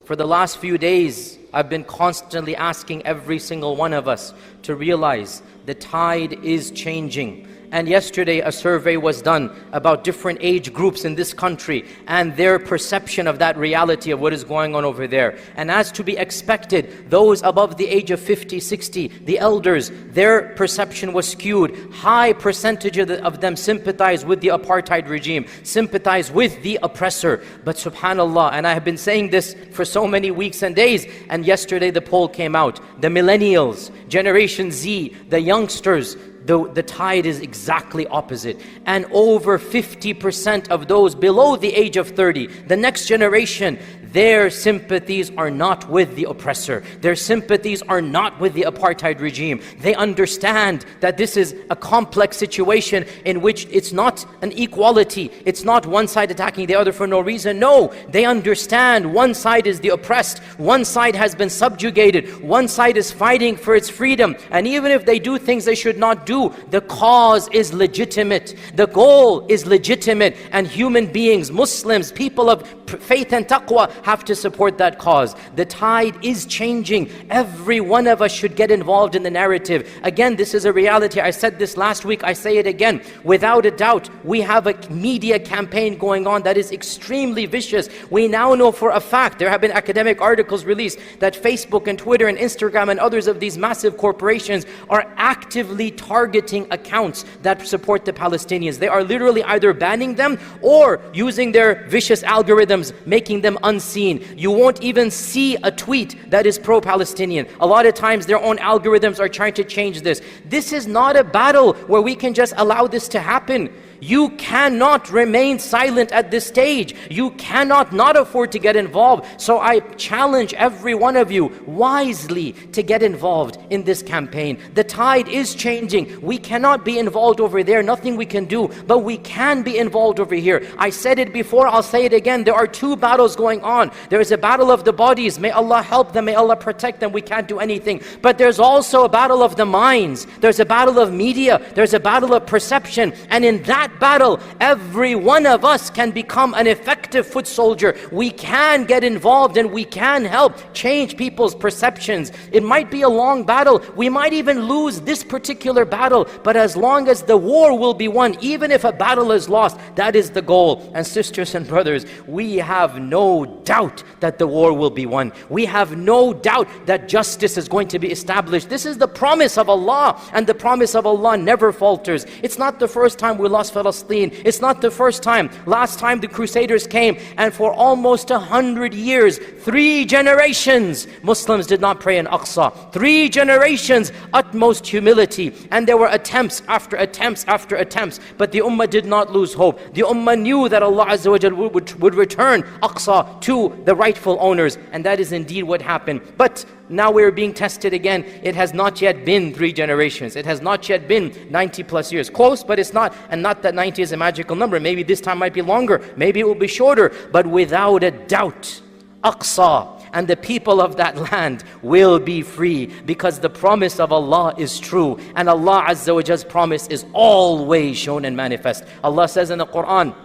For the last few days, I've been constantly asking every single one of us to realize the tide is changing. And yesterday a survey was done about different age groups in this country and their perception of that reality of what is going on over there. And as to be expected, those above the age of 50, 60, the elders, their perception was skewed. High percentage of them sympathize with the apartheid regime, sympathize with the oppressor. But subhanallah, and I have been saying this for so many weeks and days, and yesterday the poll came out. The millennials, Generation Z, the youngsters, the tide is exactly opposite. And over 50% of those below the age of 30, the next generation, their sympathies are not with the oppressor. Their sympathies are not with the apartheid regime. They understand that this is a complex situation in which it's not an equality. It's not one side attacking the other for no reason. No, they understand one side is the oppressed. One side has been subjugated. One side is fighting for its freedom. And even if they do things they should not do, the cause is legitimate. The goal is legitimate. And human beings, Muslims, people of faith and taqwa have to support that cause. The tide is changing. Every one of us should get involved in the narrative. Again, this is a reality. I said this last week, I say it again. Without a doubt, we have a media campaign going on that is extremely vicious. We now know for a fact, there have been academic articles released, that Facebook and Twitter and Instagram and others of these massive corporations are actively targeting accounts that support the Palestinians. They are literally either banning them or using their vicious algorithms, making them unseen. You won't even see a tweet that is pro-Palestinian. A lot of times their own algorithms are trying to change this. This is not a battle where we can just allow this to happen. You cannot remain silent at this stage. You cannot not afford to get involved. So I challenge every one of you wisely to get involved in this campaign. The tide is changing. We cannot be involved over there. Nothing we can do. But we can be involved over here. I said it before, I'll say it again. There are two battles going on. There is a battle of the bodies. May Allah help them. May Allah protect them. We can't do anything. But there's also a battle of the minds. There's a battle of media. There's a battle of perception. And in that battle, every one of us can become an effective foot soldier. We can get involved and we can help change people's perceptions. It might be a long battle. We might even lose this particular battle, but as long as the war will be won, even if a battle is lost, that is the goal. And sisters and brothers, we have no doubt that the war will be won. We have no doubt that justice is going to be established. This is the promise of Allah, and the promise of Allah never falters. It's not the first time we lost Palestine. It's not the first time. Last time the Crusaders came, and for almost 100 years, 3 generations, Muslims did not pray in Aqsa. 3 generations, utmost humility. And there were attempts after attempts after attempts, but the Ummah did not lose hope. The Ummah knew that Allah Azza wa Jal would return Aqsa to the rightful owners, and that is indeed what happened. But now we're being tested again. It has not yet been 3 generations. It has not yet been 90 plus years. Close, but it's not. And not that 90 is a magical number. Maybe this time might be longer. Maybe it will be shorter. But without a doubt, Aqsa and the people of that land will be free, because the promise of Allah is true. And Allah Azza wa Jall's promise is always shown and manifest. Allah says in the Quran,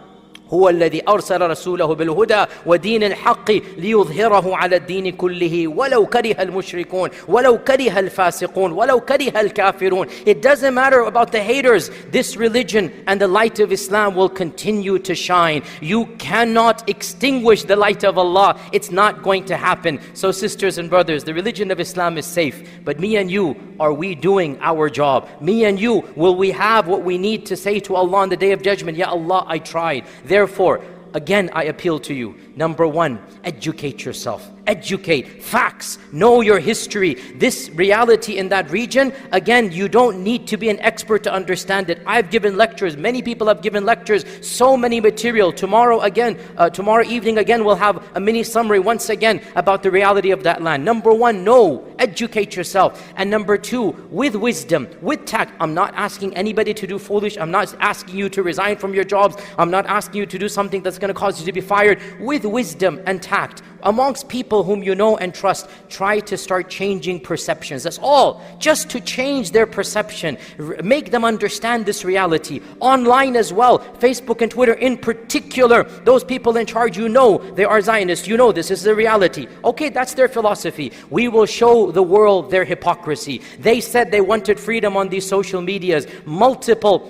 هو الذي أرسل رسوله بالهدى ودين الحق ليظهره على الدين كله ولو كره المشركون ولو كره الفاسقون ولو كره الكافرون. It doesn't matter about the haters. This religion and the light of Islam will continue to shine. You cannot extinguish the light of Allah. It's not going to happen. So sisters and brothers, the religion of Islam is safe. But me and you, are we doing our job? Me and you, will we have what we need to say to Allah on the Day of Judgment? Ya Allah, I tried. Therefore, again, I appeal to you. Number 1, educate yourself. Educate, facts, know your history. This reality in that region, again, you don't need to be an expert to understand it. I've given lectures, many people have given lectures, so many material. Tomorrow evening again, we'll have a mini summary once again about the reality of that land. Number 1, know, educate yourself. And number 2, with wisdom, with tact. I'm not asking anybody to do foolish. I'm not asking you to resign from your jobs. I'm not asking you to do something that's going to cause you to be fired. With wisdom and tact, amongst people whom you know and trust, try to start changing perceptions. That's all. Just to change their perception. Make them understand this reality. Online as well, Facebook and Twitter in particular, those people in charge, you know they are Zionists. You know this is the reality. Okay, that's their philosophy. We will show the world their hypocrisy. They said they wanted freedom on these social medias. Multiple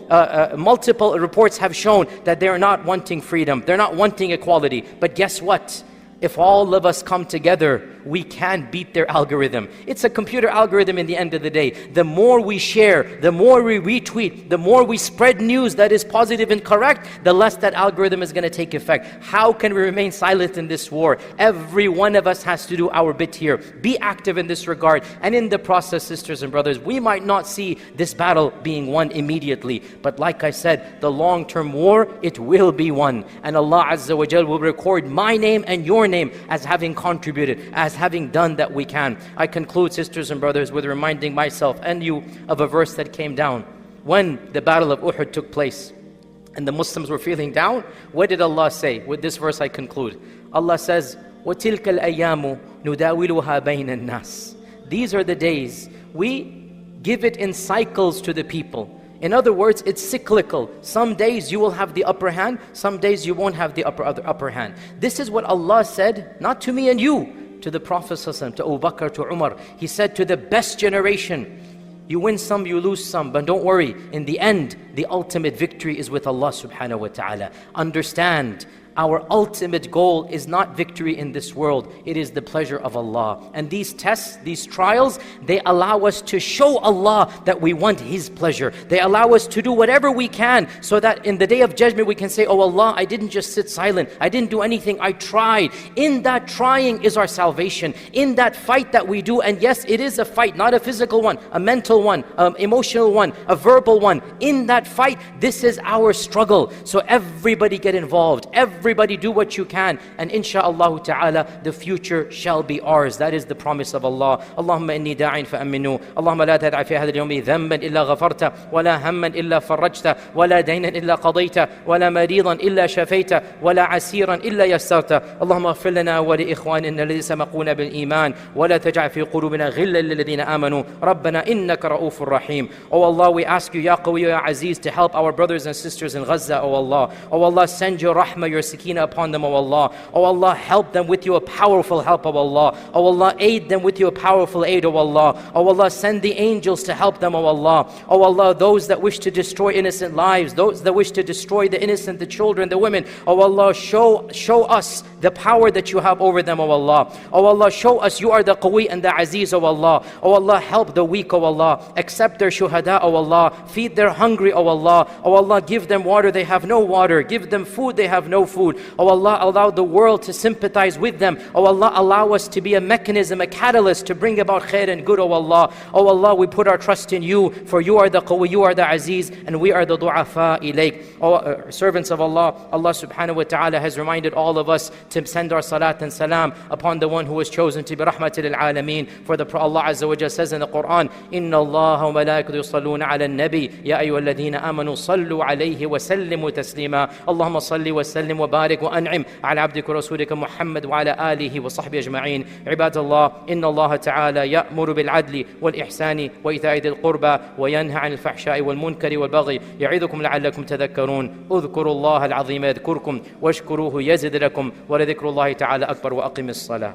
reports have shown that they're not wanting freedom. They're not wanting equality. But guess what? If all of us come together, we can beat their algorithm. It's a computer algorithm in the end of the day. The more we share, the more we retweet, the more we spread news that is positive and correct, the less that algorithm is going to take effect. How can we remain silent in this war? Every one of us has to do our bit here. Be active in this regard. And in the process, sisters and brothers, we might not see this battle being won immediately. But like I said, the long-term war, it will be won. And Allah Azza wa Jal will record my name and your name as having contributed, as having done that we can. I conclude, sisters and brothers, with reminding myself and you of a verse that came down. When the battle of Uhud took place and the Muslims were feeling down, what did Allah say? With this verse I conclude. Allah says, وَتِلْكَ الْأَيَّامُ نُدَاوِلُهَا بَيْنَ النَّاسِ. These are the days. We give it in cycles to the people. In other words, it's cyclical. Some days you will have the upper hand, some days you won't have the upper hand. This is what Allah said, not to me and you, to the Prophet ﷺ, to Abu Bakr, to Umar. He said to the best generation, you win some, you lose some, but don't worry. In the end, the ultimate victory is with Allah subhanahu wa ta'ala. Understand, our ultimate goal is not victory in this world. It is the pleasure of Allah. And these tests, these trials, they allow us to show Allah that we want His pleasure. They allow us to do whatever we can so that in the day of judgment we can say, oh Allah, I didn't just sit silent. I didn't do anything. I tried. In that trying is our salvation. In that fight that we do, and yes, it is a fight, not a physical one, a mental one, emotional one, a verbal one. In that fight, this is our struggle. So everybody get involved. Everybody do what you can, and insha'Allah ta'ala, the future shall be ours. That is the promise of Allah. Allahumma inni da'in fa'aminu. Allahumma la tad'a fi hadha al-yawmi dhanban illa ghafarta, wa la hamman illa farajta, wa la daynan illa qadayta, wa la maridan illa shafayta, wa la asiran illa yassarta. Allahumma ighfir lana wa li ikhwanina alladhina sabaquna bil iman, wa la taj'al fi qulubina ghillan lil ladhina amanu. Rabbana innaka ra'ufur rahim. Oh Allah, we ask you, Ya Qawi, Ya Aziz, to help our brothers and sisters in Gaza, oh Allah. Oh Allah, send your rahmah, your sakina upon them, oh Allah. Oh Allah, help them with your powerful help, oh Allah. Oh Allah, aid them with your powerful aid, oh Allah. Oh Allah, send the angels to help them, oh Allah. Oh Allah, those that wish to destroy innocent lives, those that wish to destroy the innocent, the children, the women, oh Allah, show us the power that you have over them, oh Allah. Oh Allah, show us you are the Qawi and the Aziz, oh Allah. Oh Allah, help the weak, oh Allah. Accept their shuhada, oh Allah. Feed their hungry, oh Allah. Oh Allah, give them water, they have no water. Give them food, they have no food. Oh Allah, allow the world to sympathize with them. Oh Allah, allow us to be a mechanism, a catalyst to bring about khair and good, oh Allah. Oh Allah, we put our trust in you, for you are the Qawi, you are the Aziz, and we are the du'afa ilayk. Oh servants of Allah, Allah subhanahu wa ta'ala has reminded all of us to send our salat and salam upon the one who was chosen to be rahmatil alameen. For the Allah Azza wa Jalla says in the Quran, Inna Allah wa malaikatu yusalluna ala nabi, ya ayyuha alladhina amanu sallu alayhi wa sallimu taslima. Allahumma salli wa sallim wa barik wa an'im ala abdika wa rasulika Muhammad wa ala alihi wa sahbihi ajma'in. Ibadallah, inna Allah ta'ala ya'muru bil adli wal ihsani wa ita'i dhil qurba wa yanha 'anil fahsha'i wal munkari wal baghi ya'idukum la'allakum tadhakkarun. Udhkuru Allah al-'azima yadhkurkum washkuruhu yazid lakum wa la dhikru Allah ta'ala akbar wa aqimis salah.